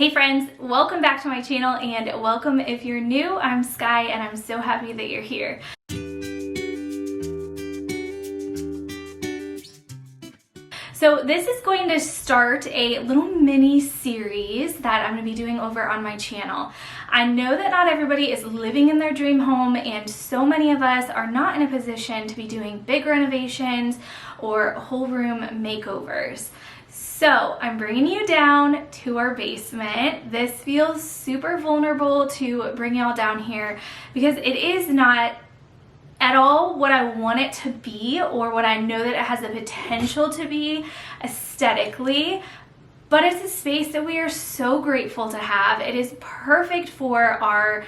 Hey friends, welcome back to my channel and welcome if you're new. I'm Sky and I'm so happy that you're here. So this is going to start a little mini series that I'm going to be doing over on my channel. I know that not everybody is living in their dream home, and so many of us are not in a position to be doing big renovations or whole room makeovers. So I'm bringing you down to our basement. This feels super vulnerable to bring y'all down here because it is not at all what I want it to be or what I know that it has the potential to be aesthetically, but it's a space that we are so grateful to have. It is perfect for our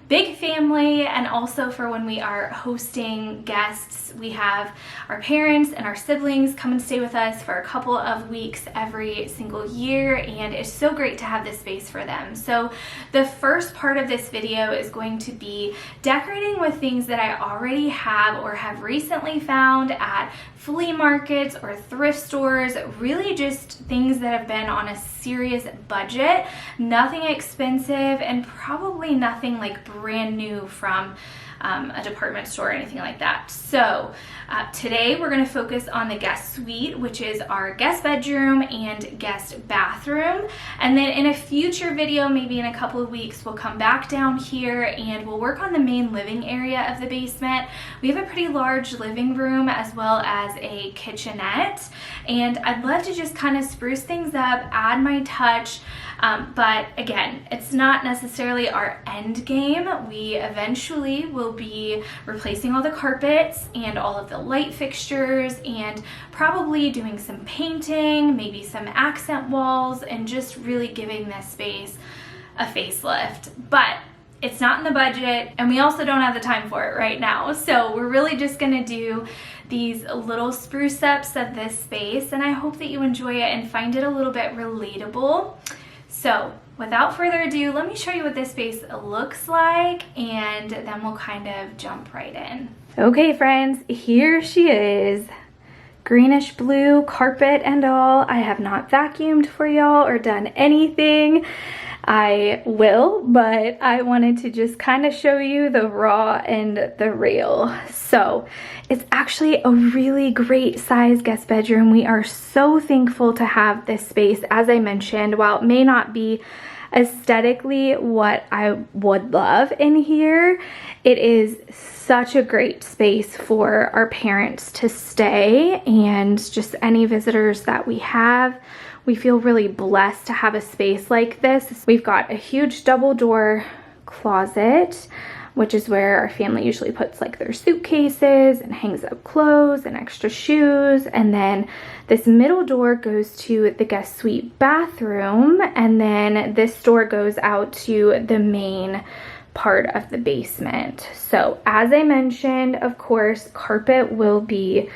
big family and also for when we are hosting guests. We have our parents and our siblings come and stay with us for a couple of weeks every single year, and it's so great to have this space for them. So the first part of this video is going to be decorating with things that I already have or have recently found at flea markets or thrift stores, really just things that have been on a serious budget, nothing expensive, and probably nothing like brand new from a department store or anything like that. So today we're going to focus on the guest suite, which is our guest bedroom and guest bathroom. And then in a future video, maybe in a couple of weeks, we'll come back down here and we'll work on the main living area of the basement. We have a pretty large living room as well as a kitchenette, and I'd love to just kind of spruce things up, add my touch. But again, it's not necessarily our end game. We eventually will be replacing all the carpets and all of the light fixtures and probably doing some painting, maybe some accent walls, and just really giving this space a facelift. But it's not in the budget, and we also don't have the time for it right now. So we're really just gonna do these little spruce ups of this space, and I hope that you enjoy it and find it a little bit relatable. So without further ado, let me show you what this space looks like, and then we'll kind of jump right in. Okay friends, here she is. Greenish blue carpet and all. I have not vacuumed for y'all or done anything. I will, but I wanted to just kind of show you the raw and the real. So it's actually a really great size guest bedroom. We are so thankful to have this space. As I mentioned, while it may not be aesthetically what I would love in here, it is such a great space for our parents to stay and just any visitors that we have. We feel really blessed to have a space like this. We've got a huge double door closet, which is where our family usually puts like their suitcases and hangs up clothes and extra shoes. And then this middle door goes to the guest suite bathroom, and then this door goes out to the main part of the basement. So as I mentioned, of course, carpet will be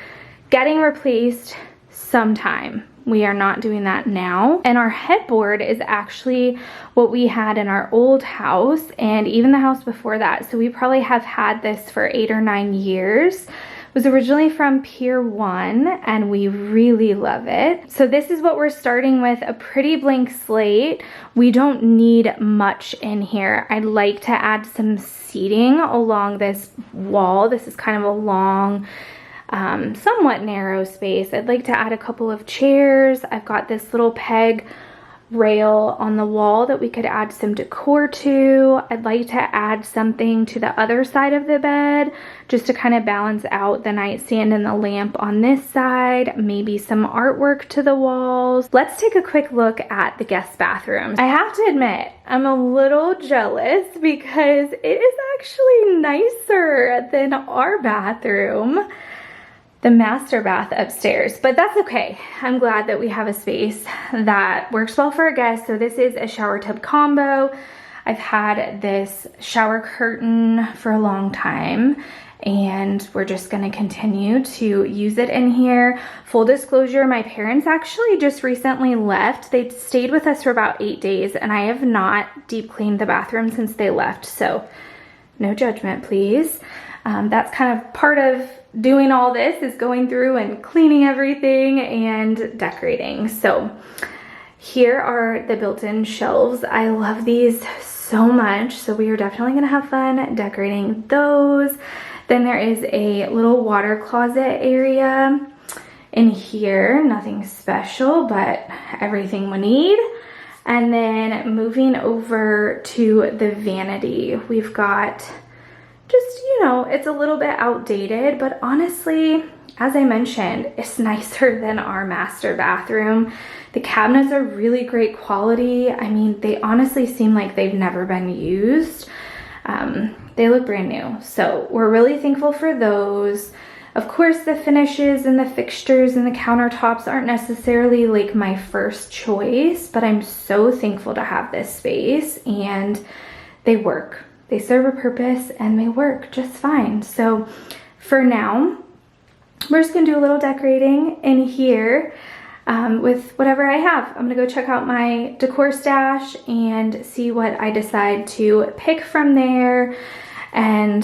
getting replaced sometime. We are not doing that now. And our headboard is actually what we had in our old house and even the house before that. So we probably have had this for 8 or 9 years. It was originally from Pier 1 and we really love it. So this is what we're starting with, a pretty blank slate. We don't need much in here. I'd like to add some seating along this wall. This is kind of a long, somewhat narrow space. I'd like to add a couple of chairs. I've got this little peg rail on the wall that we could add some decor to. I'd like to add something to the other side of the bed just to kind of balance out the nightstand and the lamp on this side. Maybe some artwork to the walls. Let's take a quick look at the guest bathrooms. I have to admit, I'm a little jealous because it is actually nicer than our bathroom, the master bath upstairs, but that's okay. I'm glad that we have a space that works well for our guests. So this is a shower tub combo. I've had this shower curtain for a long time and we're just gonna continue to use it in here. Full disclosure, my parents actually just recently left. They stayed with us for about 8 days and I have not deep cleaned the bathroom since they left. So no judgment, please. That's kind of part of doing all this, is going through and cleaning everything and decorating. So Here are the built-in shelves. I love these so much, so we are definitely gonna have fun decorating those. Then there is a little water closet area in here, nothing special, but everything we need. And then moving over to the vanity, we've got just, you know, it's a little bit outdated, but honestly, as I mentioned, it's nicer than our master bathroom. The cabinets are really great quality. I mean, they honestly seem like they've never been used. They look brand new. So we're really thankful for those. Of course, the finishes and the fixtures and the countertops aren't necessarily like my first choice, but I'm so thankful to have this space, and they work. They serve a purpose and they work just fine. So for now, we're just gonna do a little decorating in here with whatever I have. I'm gonna go check out my decor stash and see what I decide to pick from there. And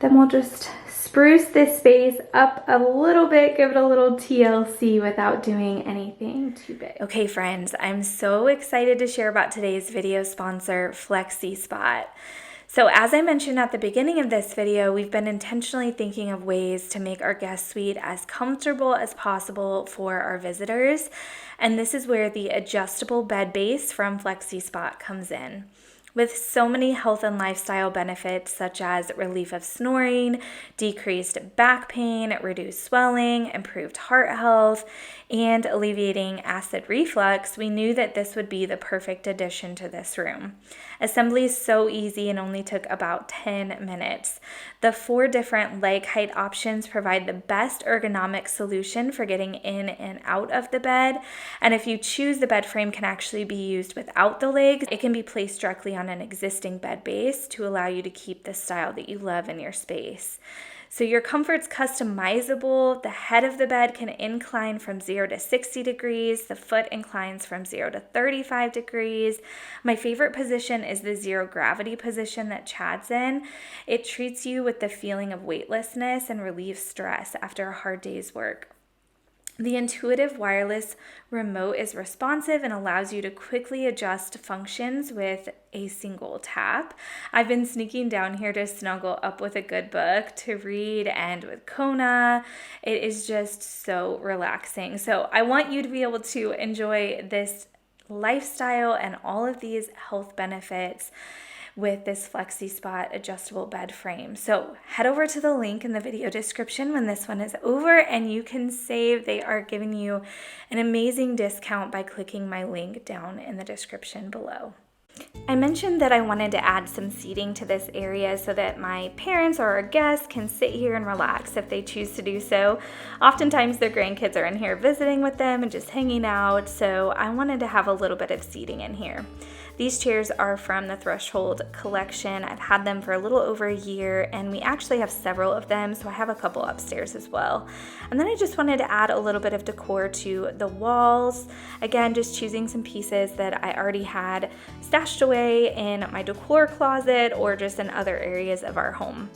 then we'll just spruce this space up a little bit, give it a little TLC without doing anything too big. Okay friends, I'm so excited to share about today's video sponsor, FlexiSpot. So as I mentioned at the beginning of this video, we've been intentionally thinking of ways to make our guest suite as comfortable as possible for our visitors. And this is where the adjustable bed base from FlexiSpot comes in. With so many health and lifestyle benefits such as relief of snoring, decreased back pain, reduced swelling, improved heart health, and alleviating acid reflux, we knew that this would be the perfect addition to this room. Assembly is so easy and only took about 10 minutes. The 4 different leg height options provide the best ergonomic solution for getting in and out of the bed. And if you choose, the bed frame can actually be used without the legs. It can be placed directly on an existing bed base to allow you to keep the style that you love in your space. So your comfort's customizable. The head of the bed can incline from 0 to 60 degrees. The foot inclines from 0 to 35 degrees. My favorite position is the zero gravity position that Chad's in. It treats you with the feeling of weightlessness and relieves stress after a hard day's work. The intuitive wireless remote is responsive and allows you to quickly adjust functions with a single tap. I've been sneaking down here to snuggle up with a good book to read and with Kona. It is just so relaxing. So I want you to be able to enjoy this lifestyle and all of these health benefits with this FlexiSpot adjustable bed frame. So head over to the link in the video description when this one is over and you can save. They are giving you an amazing discount by clicking my link down in the description below. I mentioned that I wanted to add some seating to this area so that my parents or our guests can sit here and relax if they choose to do so. Oftentimes their grandkids are in here visiting with them and just hanging out, so I wanted to have a little bit of seating in here. These chairs are from the Threshold collection. I've had them for a little over a year, and we actually have several of them, so I have a couple upstairs as well. And then I just wanted to add a little bit of decor to the walls. Again, just choosing some pieces that I already had stashed away in my decor closet or just in other areas of our home.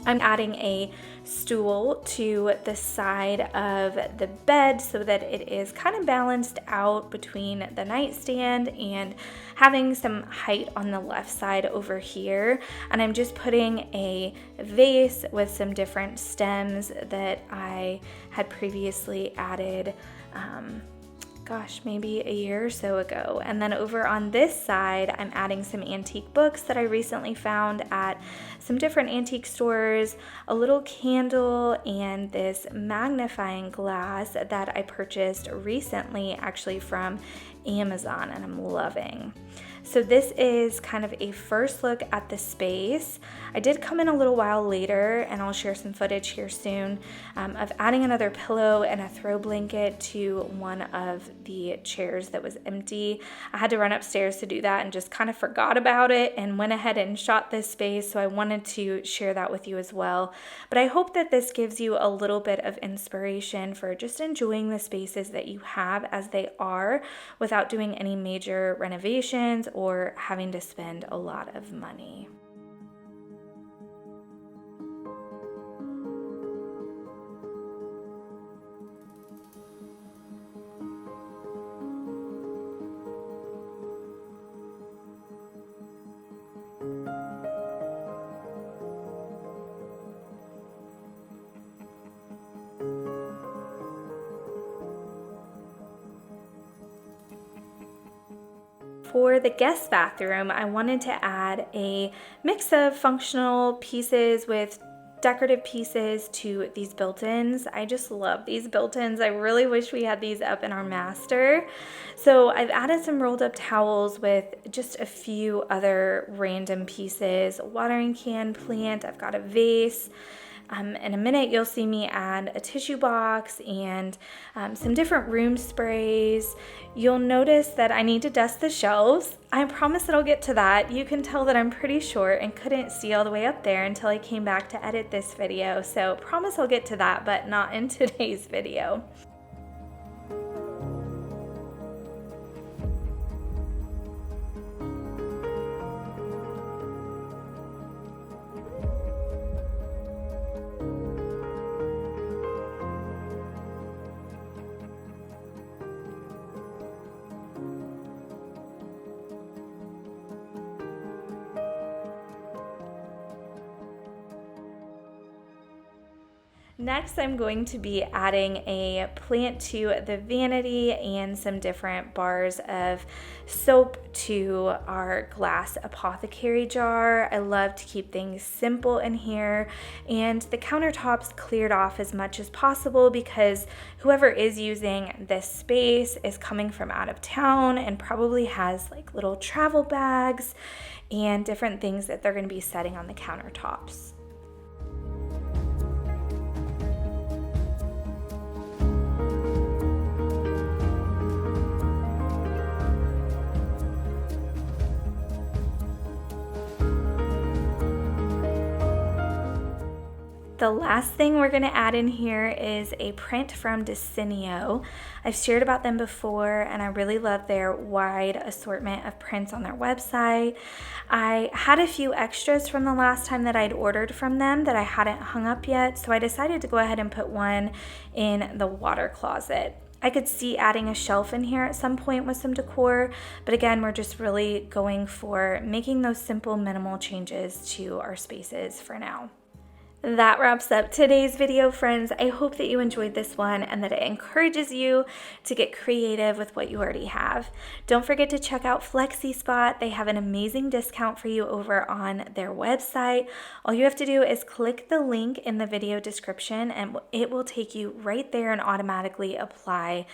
I'm adding a stool to the side of the bed so that it is kind of balanced out between the nightstand and having some height on the left side over here. And I'm just putting a vase with some different stems that I had previously added maybe a year or so ago. And then over on this side, I'm adding some antique books that I recently found at some different antique stores, a little candle, and this magnifying glass that I purchased recently actually from Amazon, and I'm loving. So this is kind of a first look at the space. I did come in a little while later, and I'll share some footage here soon, of adding another pillow and a throw blanket to one of the chairs that was empty. I had to run upstairs to do that and just kind of forgot about it and went ahead and shot this space, so I wanted to share that with you as well. But I hope that this gives you a little bit of inspiration for just enjoying the spaces that you have as they are without doing any major renovations or having to spend a lot of money. For the guest bathroom, I wanted to add a mix of functional pieces with decorative pieces to these built-ins. I just love these built-ins. I really wish we had these up in our master. So I've added some rolled up towels with just a few other random pieces, a watering can plant, I've got a vase. In a minute, you'll see me add a tissue box and some different room sprays. You'll notice that I need to dust the shelves. I promise that I'll get to that. You can tell that I'm pretty short and couldn't see all the way up there until I came back to edit this video. So promise I'll get to that, but not in today's video. Next, I'm going to be adding a plant to the vanity and some different bars of soap to our glass apothecary jar. I love to keep things simple in here, and the countertops cleared off as much as possible because whoever is using this space is coming from out of town and probably has like little travel bags and different things that they're going to be setting on the countertops. The last thing we're going to add in here is a print from Decor. I've shared about them before, and I really love their wide assortment of prints on their website. I had a few extras from the last time that I'd ordered from them that I hadn't hung up yet, so I decided to go ahead and put one in the water closet. I could see adding a shelf in here at some point with some decor, but again, we're just really going for making those simple, minimal changes to our spaces for now. That wraps up today's video, friends. I hope that you enjoyed this one and that it encourages you to get creative with what you already have. Don't forget to check out FlexiSpot. They have an amazing discount for you over on their website. All you have to do is click the link in the video description and it will take you right there and automatically apply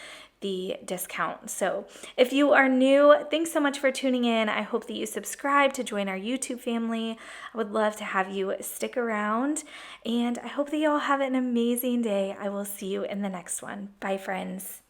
the discount. So if you are new, thanks so much for tuning in. I hope that you subscribe to join our YouTube family. I would love to have you stick around, and I hope that you all have an amazing day. I will see you in the next one. Bye, friends.